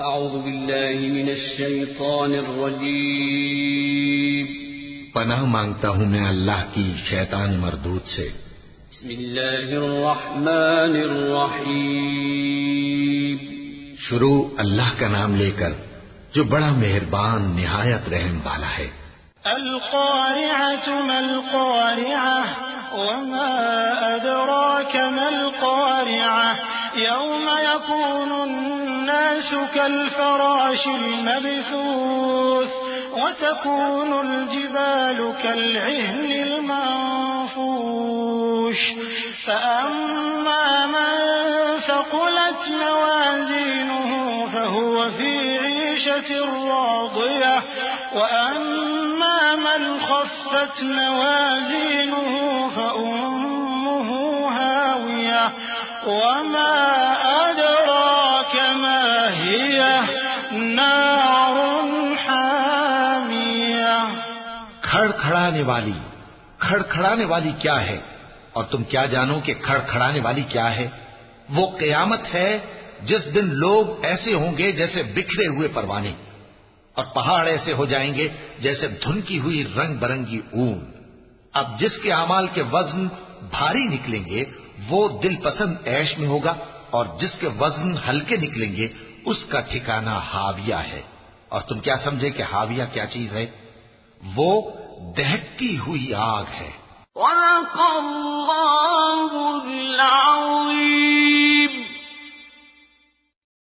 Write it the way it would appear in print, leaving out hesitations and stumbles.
اعوذ باللہ من الشیطان الرجیم پناہ مانگتا ہوں میں اللہ کی شیطان مردود سے۔ بسم اللہ الرحمن الرحیم شروع اللہ کا نام لے کر جو بڑا مہربان نہایت رحم والا ہے۔ القارعة ما القارعة وما أدراك ما القارعة يوم يكون الناس كالفراش المبثوث وتكون الجبال كالعهن المنفوش فأما من ثقلت موازينه فهو في عيشة راضية وأما من خفت موازينه فأمه هاوية وما أدراك ما هي نار حامية۔ کھڑکھڑانے والی کیا ہے، اور تم کیا جانو کہ کھڑکھڑانے والی کیا ہے؟ وہ قیامت ہے جس دن لوگ ایسے ہوں گے جیسے بکھرے ہوئے پروانے، اور پہاڑ ایسے ہو جائیں گے جیسے دھنکی ہوئی رنگ برنگی اون۔ اب جس کے اعمال کے وزن بھاری نکلیں گے وہ دل پسند عیش میں ہوگا، اور جس کے وزن ہلکے نکلیں گے اس کا ٹھکانہ ہاویہ ہے۔ اور تم کیا سمجھے کہ ہاویہ کیا چیز ہے؟ وہ دہکتی ہوئی آگ ہے۔ وَلَقَ اللَّهُ الْعَظِيمُ۔